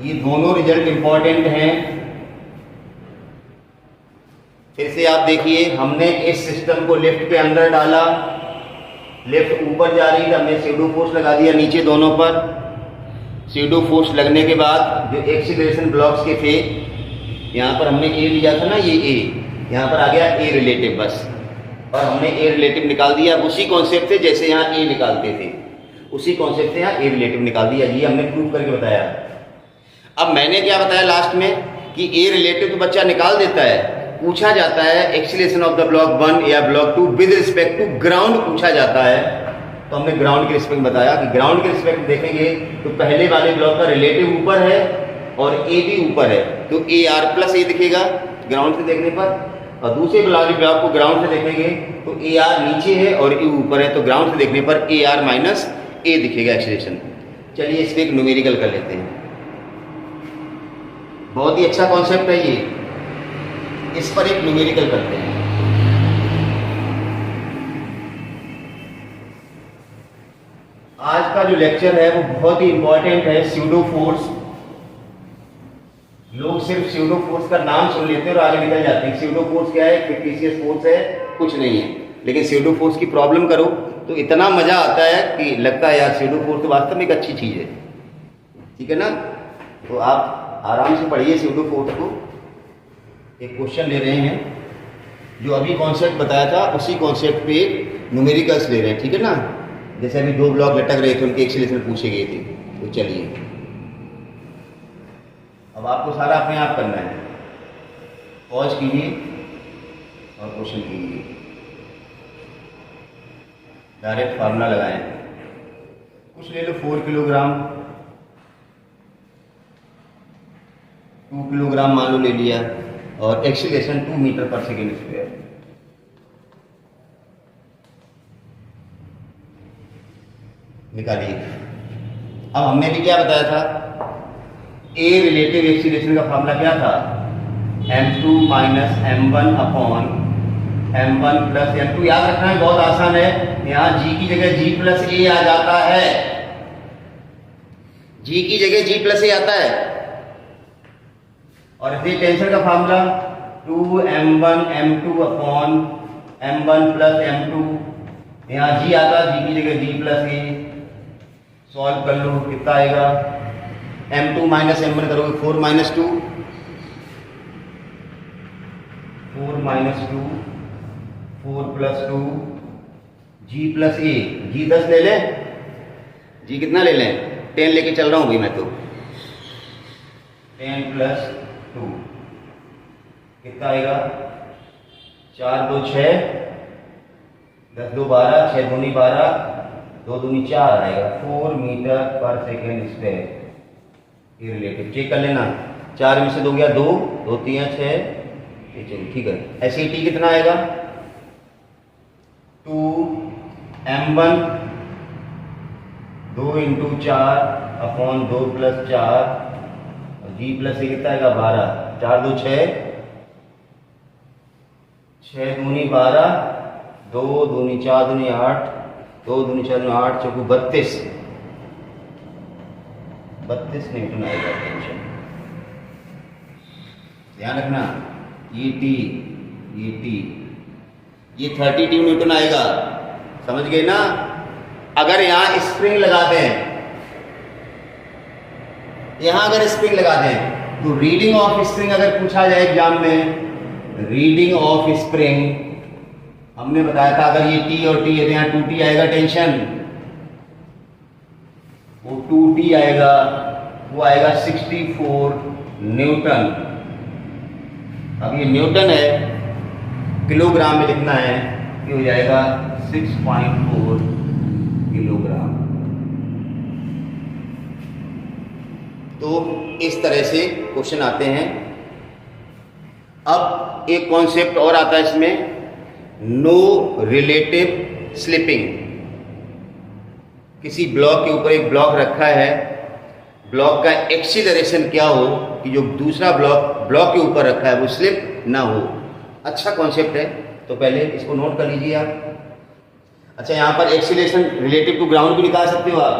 ये दोनों रिजल्ट इंपॉर्टेंट हैं। फिर से आप देखिए, हमने इस सिस्टम को लिफ्ट के अंदर डाला, लिफ्ट ऊपर जा रही थी, हमने स्यूडो फोर्स लगा दिया नीचे दोनों पर। स्यूडो फोर्स लगने के बाद जो एक्सीलरेशन ब्लॉक्स के थे, यहाँ पर हमने ए लिया था ना, ये ए, यहाँ पर आ गया ए रिलेटिव बस, और हमने ए रिलेटिव निकाल दिया। उसी कॉन्सेप्ट से जैसे यहाँ ए निकालते थे, उसी कॉन्सेप्ट से यहाँ ए रिलेटिव निकाल दिया। ये हमने प्रूव करके बताया। अब मैंने क्या बताया लास्ट में कि ए रिलेटिव तो बच्चा निकाल देता है, पूछा जाता है एक्सीलरेशन ऑफ द ब्लॉक 1 या block 2 with respect to ground पूछा जाता है। तो हमने ग्राउंड के रिस्पेक्ट बताया कि ग्राउंड के रिस्पेक्ट देखेंगे तो पहले वाले ब्लॉक का रिलेटिव ऊपर है और ए भी ऊपर है, तो ए आर प्लस ए दिखेगा ग्राउंड से देखने पर, और दूसरे वाले ब्लॉक को ग्राउंड से देखेंगे तो ए आर नीचे है और ए ऊपर है, तो ग्राउंड से देखने पर ए आर माइनस ए दिखेगा एक्सीलरेशन। चलिए इस पर एक न्यूमेरिकल कर लेते हैं। बहुत ही अच्छा कॉन्सेप्ट है ये, इस पर एक न्यूमेरिकल करते हैं। आज का जो लेक्चर है वो बहुत ही इंपॉर्टेंट है, स्यूडो फोर्स। लोग सिर्फ स्यूडो फोर्स का नाम सुन लेते हैं और आगे निकल जाते हैं। स्यूडो फोर्स क्या है? फिक्टिशियस फोर्स है, कुछ नहीं है। लेकिन स्यूडो फोर्स की प्रॉब्लम करो तो इतना मजा आता है कि लगता है यार स्यूडो फोर्स तो वास्तव में एक अच्छी चीज है। ठीक है ना? तो आप आराम से पढ़िए स्यूडो फोर्स को। एक क्वेश्चन ले रहे हैं, जो अभी कॉन्सेप्ट बताया था उसी कॉन्सेप्ट पे न्यूमेरिकल्स ले रहे हैं। ठीक है ना? जैसे अभी दो ब्लॉक लटक रहे थे, उनके एक्सीलरेशन पूछे गए थे। तो चलिए अब आपको सारा अपने आप करना है। पॉज कीजिए और क्वेश्चन कीजिए, डायरेक्ट फार्मूला लगाएं। कुछ ले लो, 4 किलोग्राम, 2 किलोग्राम मान लो ले लिया, और एक्सीलरेशन 2 मीटर पर सेकेंड स्क्वायर। निकालिए। अब हमने भी क्या बताया था? ए रिलेटिव एक्सीलरेशन का फार्मूला क्या था? m2 minus m1 upon m1 plus m2। याद रखना है, बहुत आसान है। यहाँ g की जगह g प्लस a आ जाता है, g की जगह g प्लस a आता है। और इसे टेंशन का formula 2m1 m2 upon m1 plus m2। यहाँ g आता है, g की जगह g प्लस a। सॉल्व कर लो, कितना आएगा? m2 माइनस m1 करोगे 4 minus 2, 4 minus 2, 4 plus 2, g plus a। g 10 ले लें, g कितना ले लें? 10 लेके चल रहा हूं भाई मैं तो। 10 प्लस 2 कितना आएगा? 4 2 6, 10 2 12, 6 दूनी 12, 2 दूनी 4 आएगा। 4 मीटर पर सेकेंड स्क्वायर। ये रिलेटिव चेक कर लेना, 4 में से 2 गया 2, 2 3 6, ये चलिए ठीक है। ऐसे ही टी कितना आएगा? 2m1 2 इंटू 4 अपॉन 2 प्लस 4, और जी प्लस ये कितना आएगा? 12। 4 2 6, 6 दूनी 12, 2 दूनी 4 दूनी 8, 2 दूनी 4 दूनी 8, चौको 32 न्यूटन आएगा। टेंशन ध्यान रखना, ये टी, ये 32 न्यूटन आएगा। समझ गए ना? अगर यहां स्प्रिंग लगा दें, यहां अगर स्प्रिंग लगा दें तो रीडिंग ऑफ स्प्रिंग अगर पूछा जाए एग्जाम में, रीडिंग ऑफ स्प्रिंग हमने बताया था, अगर ये टी और टी है तो यहाँ 2t आएगा। टेंशन वो 2t आएगा, वो आएगा 64 न्यूटन। अब ये न्यूटन है, किलोग्राम में लिखना है, ये हो जाएगा 6.4 किलोग्राम। तो इस तरह से क्वेश्चन आते हैं। अब एक कॉन्सेप्ट और आता है इसमें, नो रिलेटिव स्लिपिंग। किसी ब्लॉक के ऊपर एक ब्लॉक रखा है, ब्लॉक का एक्सीलरेशन क्या हो कि जो दूसरा ब्लॉक के ऊपर रखा है वो स्लिप ना हो। अच्छा कॉन्सेप्ट है, तो पहले इसको नोट कर लीजिए आप। अच्छा, यहाँ पर एक्सीलरेशन रिलेटिव टू ग्राउंड भी निकाल सकते हो आप।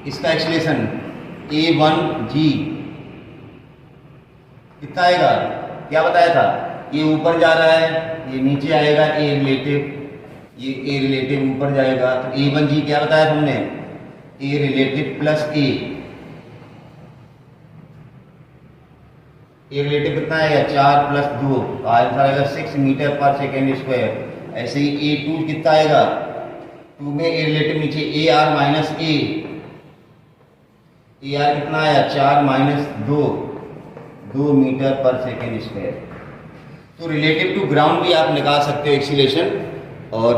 इसका एक्सीलरेशन a1g कितना आएगा, क्या बताया था, ये ऊपर जा रहा है, ये नीचे आएगा a रिलेटिव, ये a रिलेटिव ऊपर जाएगा, तो a1g क्या बताया हमने, a relative plus a relative कितना आएगा 4 प्लस 2, आंसर आएगा 6 मीटर पर सेकेंड स्क्वायर। ऐसे ही a2 कितना आएगा, 2 में a रिलेटिव नीचे ar माइनस a, ar कितना आया 4 माइनस 2 मीटर पर सेकेंड स्क्वायर। तो रिलेटिव टू ग्राउंड भी आप निकाल सकते हो एक्सीलरेशन, और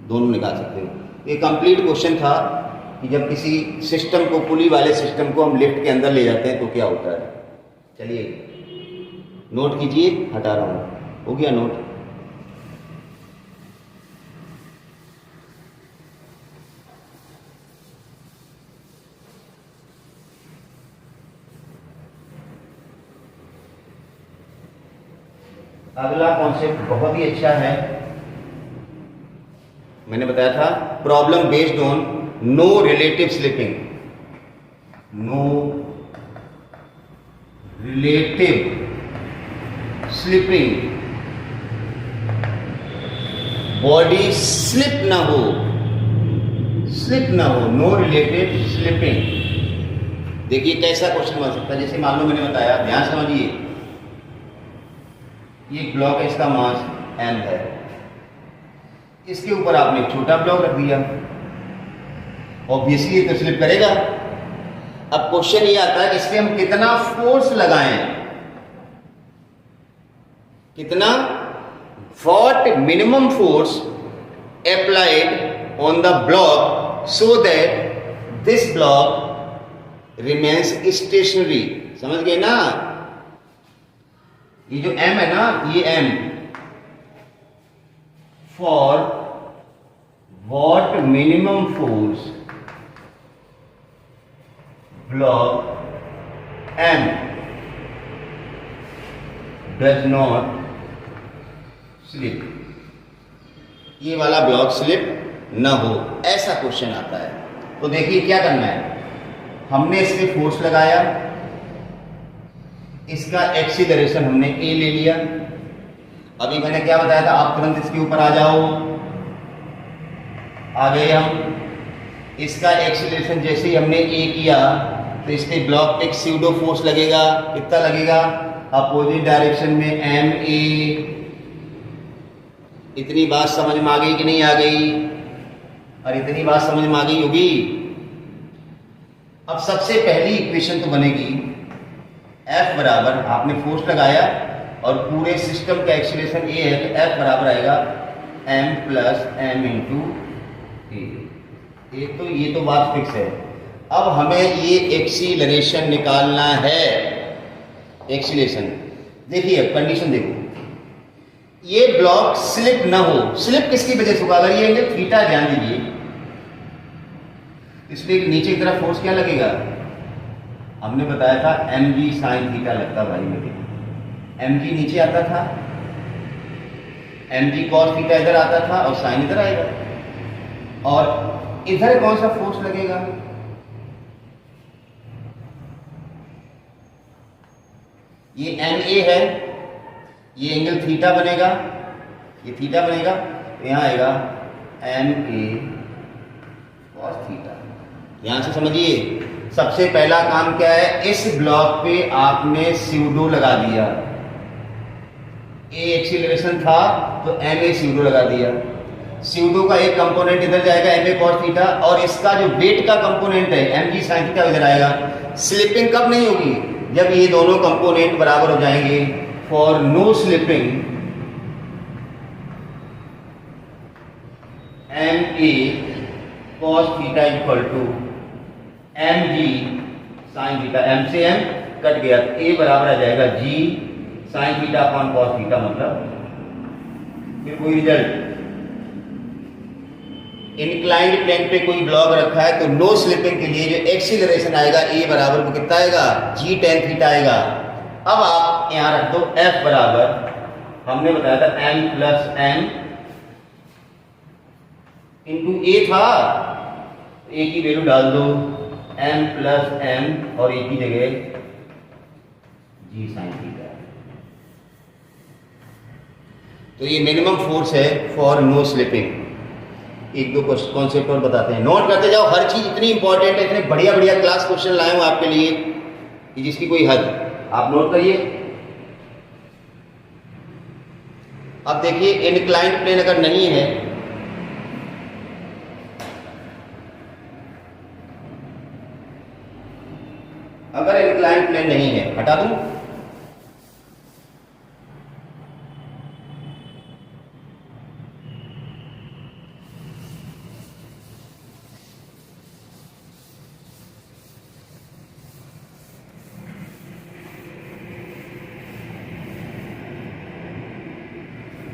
दोनों निकाल सकते हो। ये कंप्लीट क्वेश्चन था कि जब किसी सिस्टम को, पुली वाले सिस्टम को हम लिफ्ट के अंदर ले जाते हैं तो क्या होता है। चलिए नोट कीजिए, हटा रहा हूँ, हो गया नोट। अगला कॉन्सेप्ट बहुत ही अच्छा है, मैंने बताया था problem based on no relative slipping, no relative slipping, body slip ना हो, नो रिलेटिव स्लिपिंग। देखिए कैसा क्वेश्चन बन सकता है, जैसे मान लो मैंने बताया, ध्यान समझिए, ये ब्लॉक है, इसका मास m है, इसके ऊपर आपने एक छोटा ब्लॉक रख दिया, ऑब्वियसली ये तो स्लिप करेगा। अब क्वेश्चन ये आता है कि इस पे हम कितना फोर्स लगाएं, कितना, what minimum force applied on the block so that this block remains stationary. समझ गए ना, ये जो m है ना, ये m for what minimum force block m does not slip, ये वाला ब्लॉक स्लिप न हो, ऐसा क्वेश्चन आता है। तो देखिए क्या करना है, हमने इस पे फोर्स लगाया, इसका एक्सीलरेशन हमने a ले लिया। अभी मैंने क्या बताया था, आप तुरंत इसके ऊपर आ जाओ, आ गए हम। इसका एक्सीलरेशन जैसे ही हमने a किया तो इस पे ब्लॉक पे एक स्यूडो फोर्स लगेगा, कितना लगेगा, अपोजिट डायरेक्शन में ma। इतनी बात समझ में आ गई कि नहीं आ गई, और इतनी बात समझ में आ गई होगी। अब सबसे पहली इक्वेशन तो बनेगी F बराबर, आपने फोर्स लगाया और पूरे सिस्टम का एक्सीलरेशन a है, तो F बराबर आएगा m प्लस m इंटू ए। तो ये तो बात फिक्स है। अब हमें ये एक्सीलरेशन निकालना है, एक्सीलरेशन। देखिए कंडीशन देखो, ये ब्लॉक स्लिप ना हो, स्लिप किसकी वजह से होगा, अगर ये एंगल थीटा, ध्यान दीजिए, इसलिए नीचे की तरफ फोर्स क्या लगेगा, हमने बताया था mg साइन थीटा लगता भाई मेरे, mg नीचे आता था, mg कॉस थीटा इधर आता था और साइन इधर आएगा, और इधर कौन सा फोर्स लगेगा, ये ma है, ये एंगल थीटा बनेगा, ये थीटा बनेगा, तो यहां आएगा ma कॉस थीटा। ध्यान से समझिए, सबसे पहला काम क्या है, इस ब्लॉक पे आपने स्यूडो लगा दिया, a एक्सीलरेशन था तो ma स्यूडो लगा दिया, स्यूडो का एक कंपोनेंट इधर जाएगा ma cos थीटा, और इसका जो वेट का कंपोनेंट है mg sin थीटा इधर आएगा। स्लिपिंग कब नहीं होगी, जब ये दोनों कंपोनेंट बराबर हो जाएंगे। For no slipping ma cos theta equal to mg sin theta, m से m कट गया, तो a बराबर आ जाएगा g sin theta upon cos theta, मतलब फिर कोई रिजल्ट, इंक्लाइंड प्लेन पे कोई ब्लॉक रखा है तो नो स्लिपिंग के लिए जो एक्सीलरेशन आएगा a बराबर को कितना आएगा, g tan थीटा आएगा। अब आप यहां रख दो f बराबर, हमने बताया था m plus n into a था, ए की वैल्यू डाल दो m प्लस m और ए की जगह g साइन थीटा। तो ये मिनिमम फोर्स है फॉर नो स्लिपिंग। एक दो कॉन्सेप्ट और बताते हैं, नोट करते जाओ। हर चीज इतनी इंपॉर्टेंट है, इतने बढ़िया बढ़िया क्लास क्वेश्चन लाए हूं आपके लिए कि जिसकी कोई हद। आप नोट करिए। अब देखिए इनक्लाइंड प्लेन अगर नहीं है, अगर इनक्लाइंड प्लेन नहीं है, हटा दूं?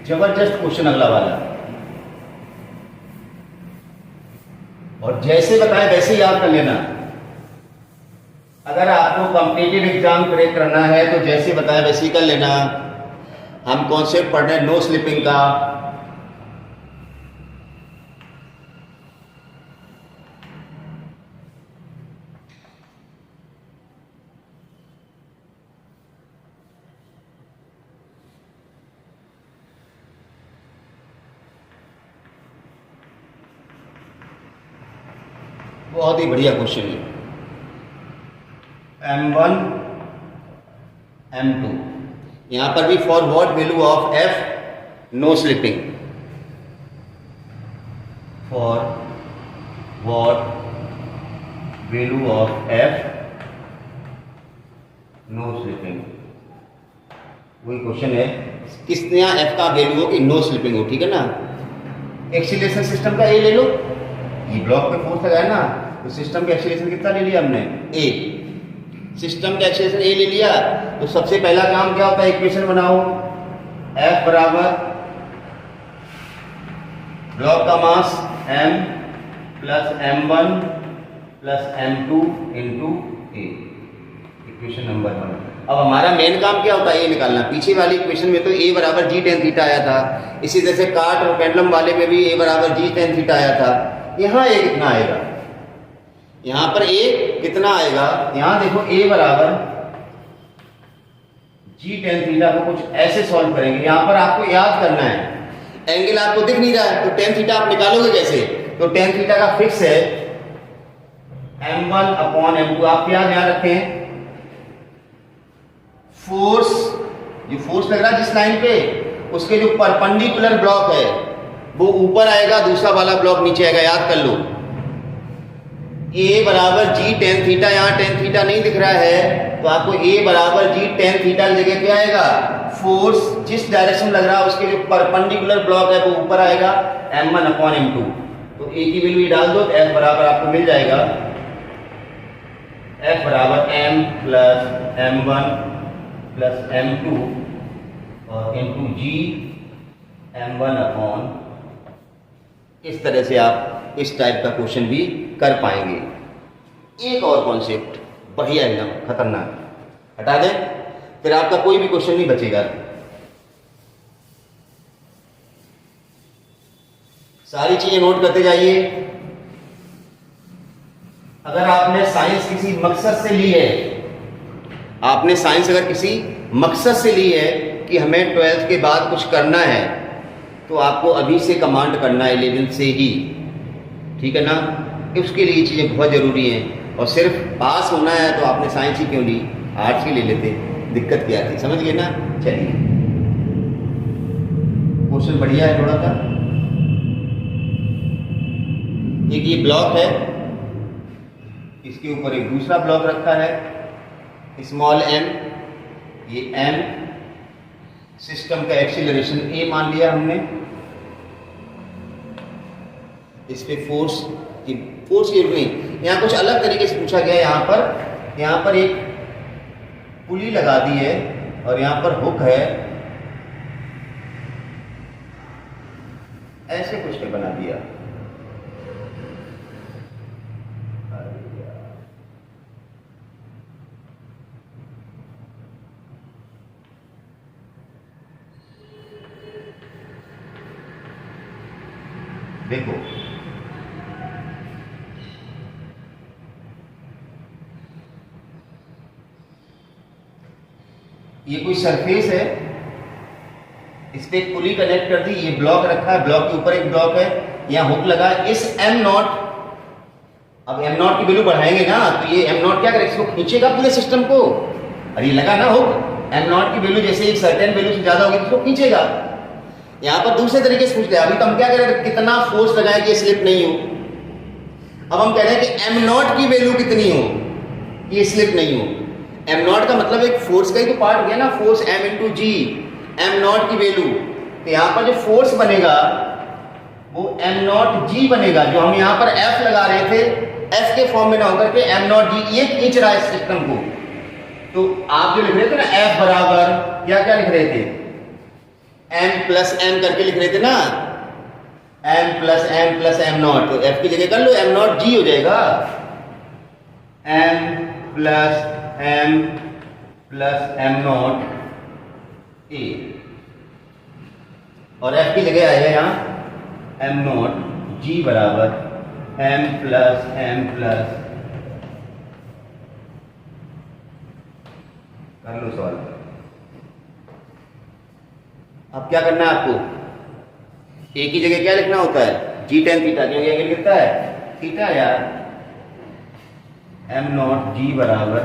जबरदस्त क्वेश्चन अगला वाला, और जैसे बताए वैसे ही याद कर लेना। अगर आपको कॉम्पिटिटिव एग्जाम क्रैक करना है तो जैसे बताया वैसे ही कर लेना। हम कॉन्सेप्ट पढ़ रहे हैं नो स्लिपिंग का। बहुत ही बढ़िया क्वेश्चन है। m1 m2, यहां पर भी for what value of f no slipping, for what value of f no slipping. वही क्वेश्चन है, किसने यहाँ f का वैल्यू हो कि नो स्लिपिंग हो, ठीक है ना। एक्सीलरेशन सिस्टम का a ले लो, ये ब्लॉक पे फोर्स लगाया ना, तो सिस्टम का एक्सीलरेशन कितना ले लिया हमने, a। सिस्टम का एक्सीलरेशन a ले लिया, तो सबसे पहला काम क्या होता है, इक्वेशन बनाओ। F बराबर ब्लॉक का मास m plus m1 plus m2 into a, equation number 1। अब हमारा मेन काम क्या होता है, ये निकालना। पीछे वाली इक्वेशन में तो a बराबर जी टेन थीटा आया था, इसी तरह से काट और पेंडुलम वाले में भी a बराबर जी टेन थीटा आया था। यहाँ a कितना आएगा, यहाँ पर a कितना आएगा, यहाँ देखो a बराबर जी टेन थीटा को कुछ ऐसे सॉल्व करेंगे। यहाँ पर आपको याद करना है, एंगल आपको दिख नहीं रहा है तो टेन थीटा आप निकालोगे कैसे, तो टेन थीटा का फिक्स है m1 अपॉन m2। आप क्या ध्यान रखें, फोर्स, जो फोर्स लग रहा है जिस लाइन पे, उसके जो परपेंडिकुलर ब्लॉक है वो ऊपर आएगा, दूसरा वाला ब्लॉक नीचे आएगा। याद कर लो, a बराबर जी टेन थीटा, यहाँ टेन थीटा नहीं दिख रहा है तो आपको a बराबर जी टेन थीटा की जगह क्या आएगा, फोर्स जिस डायरेक्शन लग रहा है उसके जो परपेंडिकुलर ब्लॉक है वो ऊपर आएगा, m1 अपॉन m2। तो a की वैल्यू डाल दो तो f बराबर आपको मिल जाएगा, f बराबर m plus m1 plus m2 और इंटू जी m1 अपॉन। इस तरह से आप इस टाइप का क्वेश्चन भी कर पाएंगे। एक और कॉन्सेप्ट बढ़िया एकदम खतरनाक, हटा दें फिर आपका कोई भी क्वेश्चन नहीं बचेगा। सारी चीजें नोट करते जाइए। अगर आपने साइंस किसी मकसद से ली है, आपने साइंस अगर किसी मकसद से ली है कि हमें 12th के बाद कुछ करना है, तो आपको अभी से कमांड करना है 11th से ही, ठीक है ना। उसके लिए ये चीज़ें बहुत ज़रूरी हैं। और सिर्फ पास होना है तो आपने साइंस ही क्यों ली, आर्ट्स ही ले लेते, दिक्कत क्या थी, समझ गए ना। चलिए क्वेश्चन बढ़िया है थोड़ा सा। एक ये ब्लॉक है, इसके ऊपर एक दूसरा ब्लॉक रखा है स्मॉल m, ये m, सिस्टम का एक्सीलरेशन a मान लिया हमने। इस पे फोर्स की नहीं, यहाँ कुछ अलग तरीके से पूछा गया है। यहाँ पर एक पुली लगा दी है और यहाँ पर हुक है, ऐसे कुछ बना दिया। देखो ये कोई सरफेस है, इस पे एक पुली कनेक्ट कर दी, ये ब्लॉक रखा है, ब्लॉक के ऊपर एक ब्लॉक है, यहाँ हुक लगा है, इस m0, अब m0 की वैल्यू बढ़ाएंगे ना तो ये m0 क्या करेगा, इसको खींचेगा पूरे सिस्टम को, और ये लगा ना हुक, m0 की वैल्यू जैसे एक सर्टेन वैल्यू से ज्यादा होगी तो इसको खींचेगा। यहाँ पर दूसरे तरीके से पूछ लिया, अभी तो हम क्या कह रहे थे, कितना फोर्स लगाए कि स्लिप नहीं हो। अब हम कह रहे हैं कि m0 की वैल्यू कितनी हो कि ये स्लिप नहीं हो। m0 का मतलब एक फोर्स का ही तो पार्ट हो गया ना, फोर्स m इंटू जी, m0 की वैल्यू, तो यहाँ पर जो फोर्स बनेगा वो m0 g बनेगा, जो हम यहाँ पर F लगा रहे थे, F के फॉर्म में ना होकर के m0 g, ये खींच रहा है सिस्टम को। तो आप जो लिख रहे थे ना F बराबर क्या क्या लिख रहे थे, m प्लस m करके लिख रहे थे ना, m प्लस m0, तो F की जगह कर लो m0 g हो जाएगा, m प्लस m0 a, और F की जगह आएगा यहाँ m0 g बराबर m प्लस कर लो सवाल। अब क्या करना है आपको, a की जगह क्या लिखना होता है, g tan थीटा, क्योंकि एंगल कितना है थीटा यार, m0 g बराबर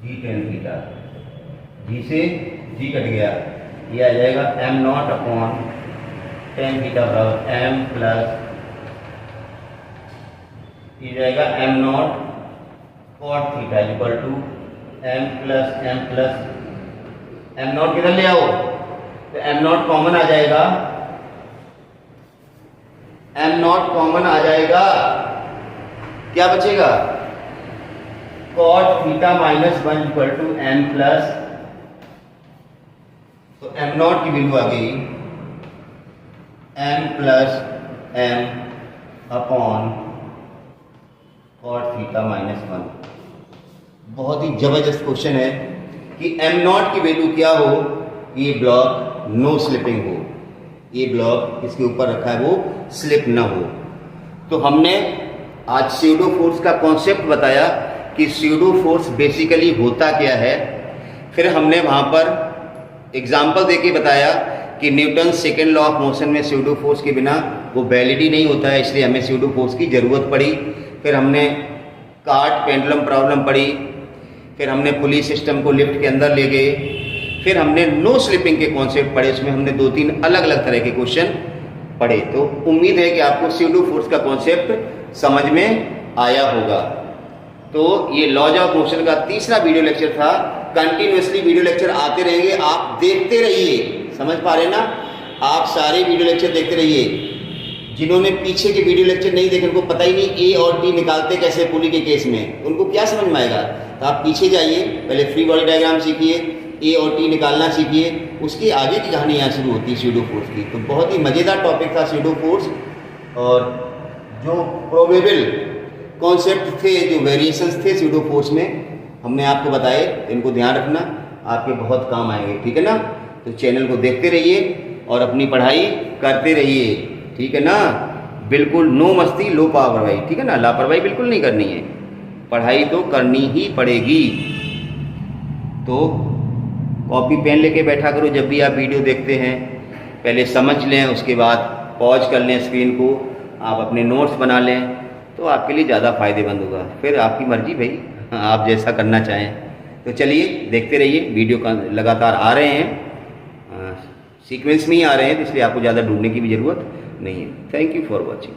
g tan थीटा, g से g कट गया, ये आ जाएगा m0 अपॉन tan थीटा बराबर m प्लस, ये जाएगा m0 cot theta equal to m plus m0 किधर ले आओ, तो m0 कॉमन आ जाएगा, m0 कॉमन आ जाएगा, क्या बचेगा, cot theta minus 1 equal to m plus, तो m0 की वैल्यू आ गई m plus m upon cot theta minus 1। बहुत ही जबरदस्त क्वेश्चन है कि m0 की वैल्यू क्या हो, ये ब्लॉक नो स्लिपिंग हो, ये ब्लॉक इसके ऊपर रखा है वो स्लिप ना हो। तो हमने आज स्यूडो फोर्स का कॉन्सेप्ट बताया कि स्यूडो फोर्स बेसिकली होता क्या है, फिर हमने वहाँ पर एग्जाम्पल देके बताया कि Newton second law of motion में स्यूडो फोर्स के बिना वो वैलिड ही नहीं होता है, इसलिए हमें स्यूडो फोर्स की ज़रूरत पड़ी। फिर हमने कार्ट पेंडुलम प्रॉब्लम पढ़ी, फिर हमने पुली सिस्टम को लिफ्ट के अंदर ले गए, फिर हमने नो स्लिपिंग के कॉन्सेप्ट पढ़े, उसमें हमने 2-3 अलग अलग तरह के क्वेश्चन पढ़े। तो उम्मीद है कि आपको स्यूडो फोर्स का कॉन्सेप्ट समझ में आया होगा। तो ये लॉज ऑफ मोशन का तीसरा वीडियो लेक्चर था। कंटिन्यूअसली वीडियो लेक्चर आते रहेंगे, आप देखते रहिए, समझ पा रहे ना, आप सारे वीडियो लेक्चर देखते रहिए। जिन्होंने पीछे के वीडियो लेक्चर नहीं देखे, उनको पता ही नहीं ए और टी निकालते कैसे पुली के केस में, उनको क्या समझ में आएगा। तो आप पीछे जाइए, पहले फ्री बॉडी डायग्राम सीखिए, ए और टी निकालना सीखिए, उसकी आगे की कहानी यहाँ शुरू होती है स्यूडो फोर्स की। तो बहुत ही मज़ेदार टॉपिक था स्यूडो फोर्स, और जो प्रोबेबल कॉन्सेप्ट थे, जो वेरिएशंस थे स्यूडो फोर्स में, हमने आपको बताए। इनको ध्यान रखना, आपके बहुत काम आएंगे, ठीक है ना। तो चैनल को देखते रहिए और अपनी पढ़ाई करते रहिए, ठीक है ना। बिल्कुल नो मस्ती लो लापरवाही, ठीक है ना, लापरवाही बिल्कुल नहीं करनी है, पढ़ाई तो करनी ही पड़ेगी। तो कॉपी पेन लेके बैठा करो जब भी आप वीडियो देखते हैं, पहले समझ लें, उसके बाद पॉज कर लें स्क्रीन को, आप अपने नोट्स बना लें, तो आपके लिए ज़्यादा फ़ायदेमंद होगा। फिर आपकी मर्जी भाई, आप जैसा करना चाहें। तो चलिए देखते रहिए, वीडियो का लगातार आ रहे हैं, सीक्वेंस में ही आ रहे हैं, तो इसलिए आपको ज़्यादा ढूंढने की भी ज़रूरत नहीं है। Thank you for watching.